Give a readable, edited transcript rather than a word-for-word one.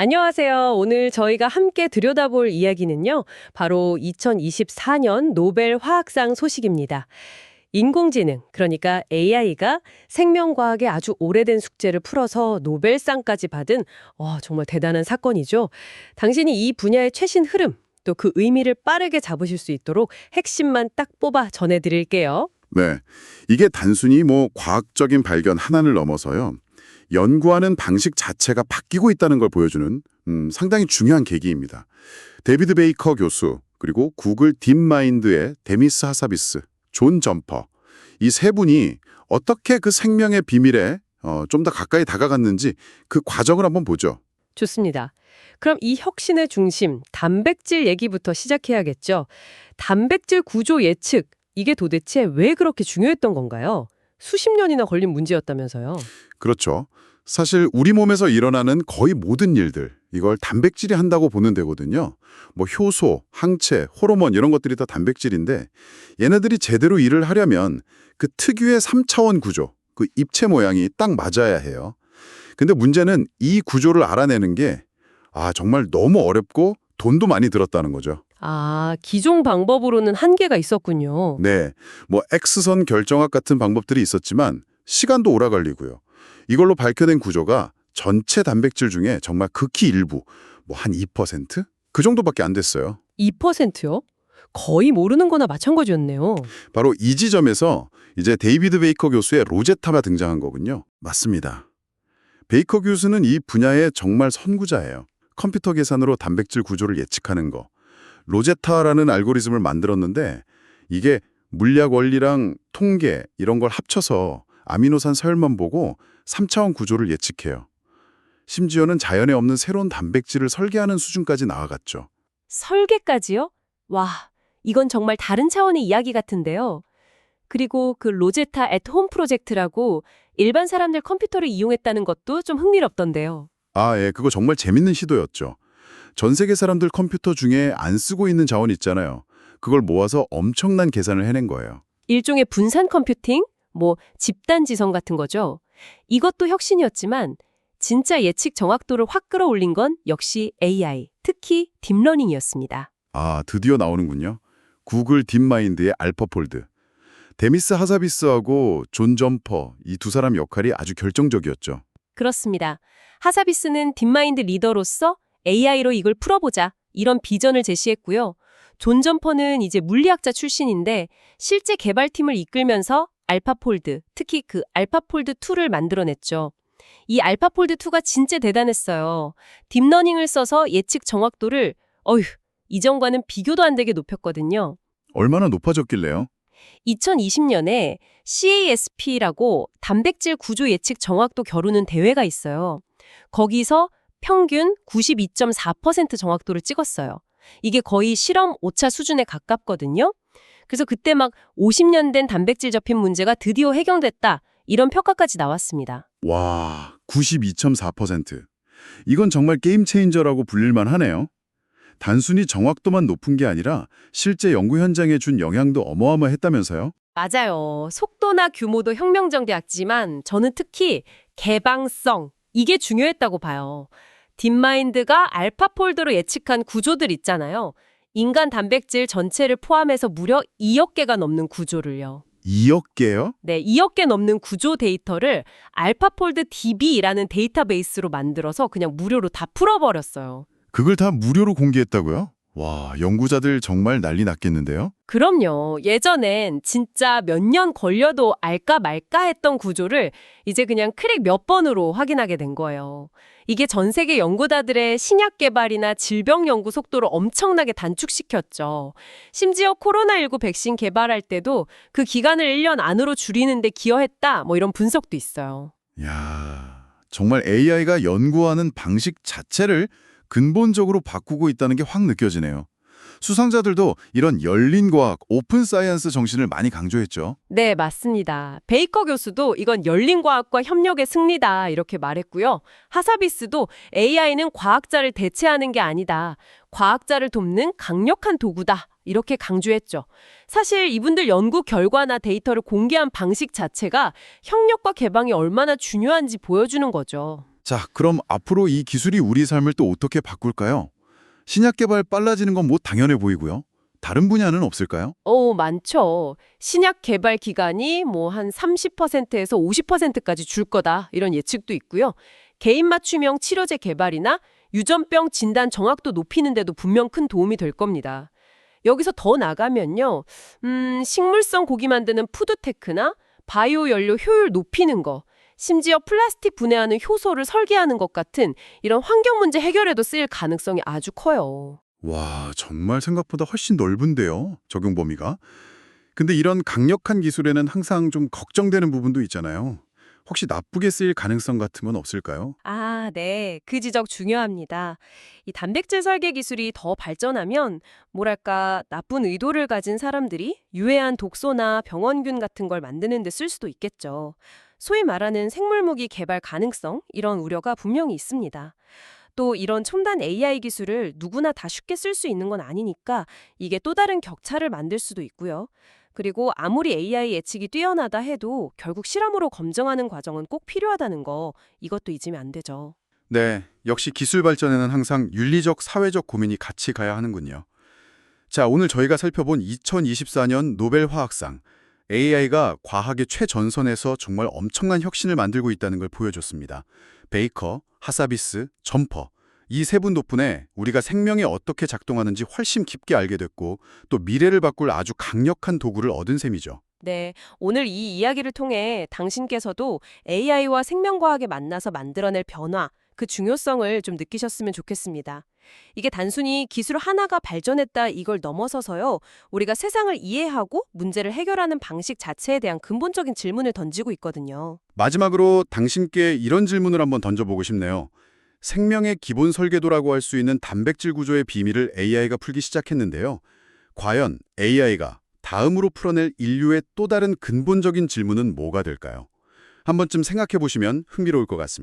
안녕하세요. 오늘 저희가 함께 들여다볼 이야기는요, 바로 2024년 노벨 화학상 소식입니다. 인공지능, 그러니까 AI가 생명과학의 아주 오래된 숙제를 풀어서 노벨상까지 받은 정말 대단한 사건이죠. 당신이 이 분야의 최신 흐름, 또 그 의미를 빠르게 잡으실 수 있도록 핵심만 딱 뽑아 전해드릴게요. 네. 이게 단순히 과학적인 발견 하나를 넘어서요. 연구하는 방식 자체가 바뀌고 있다는 걸 보여주는 상당히 중요한 계기입니다. 데이비드 베이커 교수, 그리고 구글 딥마인드의 데미스 하사비스, 존 점퍼. 이 세 분이 어떻게 그 생명의 비밀에 좀 더 가까이 다가갔는지 그 과정을 한번 보죠. 좋습니다. 그럼 이 혁신의 중심, 단백질 얘기부터 시작해야겠죠. 단백질 구조 예측, 이게 도대체 왜 그렇게 중요했던 건가요? 수십 년이나 걸린 문제였다면서요. 그렇죠. 사실 우리 몸에서 일어나는 거의 모든 일들, 이걸 단백질이 한다고 보면 되거든요. 효소, 항체, 호르몬 이런 것들이 다 단백질인데 얘네들이 제대로 일을 하려면 그 특유의 3차원 구조, 그 입체 모양이 딱 맞아야 해요. 근데 문제는 이 구조를 알아내는 게 정말 너무 어렵고 돈도 많이 들었다는 거죠. 기존 방법으로는 한계가 있었군요. 네, X선 결정학 같은 방법들이 있었지만 시간도 오래 걸리고요. 이걸로 밝혀낸 구조가 전체 단백질 중에 정말 극히 일부, 한 2%? 그 정도밖에 안 됐어요. 2%요? 거의 모르는 거나 마찬가지였네요. 바로 이 지점에서 이제 데이비드 베이커 교수의 로제타가 등장한 거군요. 맞습니다. 베이커 교수는 이 분야의 정말 선구자예요. 컴퓨터 계산으로 단백질 구조를 예측하는 거. 로제타라는 알고리즘을 만들었는데 이게 물리학 원리랑 통계 이런 걸 합쳐서 아미노산 서열만 보고 3차원 구조를 예측해요. 심지어는 자연에 없는 새로운 단백질을 설계하는 수준까지 나아갔죠. 설계까지요? 와, 이건 정말 다른 차원의 이야기 같은데요. 그리고 그 로제타 앳 홈 프로젝트라고 일반 사람들 컴퓨터를 이용했다는 것도 좀 흥미롭던데요. 예, 그거 정말 재밌는 시도였죠. 전 세계 사람들 컴퓨터 중에 안 쓰고 있는 자원 있잖아요. 그걸 모아서 엄청난 계산을 해낸 거예요. 일종의 분산 컴퓨팅? 집단 지성 같은 거죠. 이것도 혁신이었지만 진짜 예측 정확도를 확 끌어올린 건 역시 AI, 특히 딥러닝이었습니다. 드디어 나오는군요. 구글 딥마인드의 알파폴드. 데미스 하사비스하고 존 점퍼, 이 두 사람 역할이 아주 결정적이었죠. 그렇습니다. 하사비스는 딥마인드 리더로서 AI로 이걸 풀어보자, 이런 비전을 제시했고요. 존 점퍼는 이제 물리학자 출신인데 실제 개발팀을 이끌면서 알파폴드, 특히 그 알파폴드2를 만들어냈죠. 이 알파폴드2가 진짜 대단했어요. 딥러닝을 써서 예측 정확도를 이전과는 비교도 안 되게 높였거든요. 얼마나 높아졌길래요? 2020년에 CASP라고 단백질 구조 예측 정확도 겨루는 대회가 있어요. 거기서 평균 92.4% 정확도를 찍었어요. 이게 거의 실험 오차 수준에 가깝거든요. 그래서 그때 막 50년 된 단백질 접힌 문제가 드디어 해결됐다, 이런 평가까지 나왔습니다. 와, 92.4%. 이건 정말 게임 체인저라고 불릴만 하네요. 단순히 정확도만 높은 게 아니라 실제 연구 현장에 준 영향도 어마어마했다면서요? 맞아요. 속도나 규모도 혁명적이었지만 저는 특히 개방성, 이게 중요했다고 봐요. 딥마인드가 알파폴드로 예측한 구조들 있잖아요. 인간 단백질 전체를 포함해서 무려 2억 개가 넘는 구조를요. 2억 개요? 네, 2억 개 넘는 구조 데이터를 알파폴드 DB라는 데이터베이스로 만들어서 그냥 무료로 다 풀어버렸어요. 그걸 다 무료로 공개했다고요? 와, 연구자들 정말 난리 났겠는데요? 그럼요. 예전엔 진짜 몇 년 걸려도 알까 말까 했던 구조를 이제 그냥 클릭 몇 번으로 확인하게 된 거예요. 이게 전 세계 연구자들의 신약 개발이나 질병 연구 속도를 엄청나게 단축시켰죠. 심지어 코로나19 백신 개발할 때도 그 기간을 1년 안으로 줄이는 데 기여했다, 이런 분석도 있어요. 야, 정말 AI가 연구하는 방식 자체를 근본적으로 바꾸고 있다는 게 확 느껴지네요. 수상자들도 이런 열린 과학, 오픈 사이언스 정신을 많이 강조했죠. 네, 맞습니다. 베이커 교수도 이건 열린 과학과 협력의 승리다, 이렇게 말했고요. 하사비스도 AI는 과학자를 대체하는 게 아니다, 과학자를 돕는 강력한 도구다, 이렇게 강조했죠. 사실 이분들 연구 결과나 데이터를 공개한 방식 자체가 협력과 개방이 얼마나 중요한지 보여주는 거죠. 자, 그럼 앞으로 이 기술이 우리 삶을 또 어떻게 바꿀까요? 신약 개발 빨라지는 건 뭐 당연해 보이고요. 다른 분야는 없을까요? 많죠. 신약 개발 기간이 뭐 한 30%에서 50%까지 줄 거다. 이런 예측도 있고요. 개인 맞춤형 치료제 개발이나 유전병 진단 정확도 높이는 데도 분명 큰 도움이 될 겁니다. 여기서 더 나가면요. 식물성 고기 만드는 푸드테크나 바이오 연료 효율 높이는 거, 심지어 플라스틱 분해하는 효소를 설계하는 것 같은 이런 환경 문제 해결에도 쓰일 가능성이 아주 커요. 와, 정말 생각보다 훨씬 넓은데요, 적용 범위가. 근데 이런 강력한 기술에는 항상 좀 걱정되는 부분도 있잖아요. 혹시 나쁘게 쓰일 가능성 같은 건 없을까요? 아, 네. 그 지적 중요합니다. 이 단백질 설계 기술이 더 발전하면 뭐랄까 나쁜 의도를 가진 사람들이 유해한 독소나 병원균 같은 걸 만드는 데 쓸 수도 있겠죠. 소위 말하는 생물무기 개발 가능성 이런 우려가 분명히 있습니다. 또 이런 첨단 AI 기술을 누구나 다 쉽게 쓸 수 있는 건 아니니까 이게 또 다른 격차를 만들 수도 있고요. 그리고 아무리 AI 예측이 뛰어나다 해도 결국 실험으로 검증하는 과정은 꼭 필요하다는 거 이것도 잊으면 안 되죠. 네, 역시 기술 발전에는 항상 윤리적, 사회적 고민이 같이 가야 하는군요. 자, 오늘 저희가 살펴본 2024년 노벨 화학상, AI가 과학의 최전선에서 정말 엄청난 혁신을 만들고 있다는 걸 보여줬습니다. 베이커, 하사비스, 점퍼, 이 세 분 덕분에 우리가 생명이 어떻게 작동하는지 훨씬 깊게 알게 됐고 또 미래를 바꿀 아주 강력한 도구를 얻은 셈이죠. 네, 오늘 이 이야기를 통해 당신께서도 AI와 생명과학에 만나서 만들어낼 변화, 그 중요성을 좀 느끼셨으면 좋겠습니다. 이게 단순히 기술 하나가 발전했다 이걸 넘어서서요, 우리가 세상을 이해하고 문제를 해결하는 방식 자체에 대한 근본적인 질문을 던지고 있거든요. 마지막으로 당신께 이런 질문을 한번 던져보고 싶네요. 생명의 기본 설계도라고 할 수 있는 단백질 구조의 비밀을 AI가 풀기 시작했는데요. 과연 AI가 다음으로 풀어낼 인류의 또 다른 근본적인 질문은 뭐가 될까요? 한 번쯤 생각해 보시면 흥미로울 것 같습니다.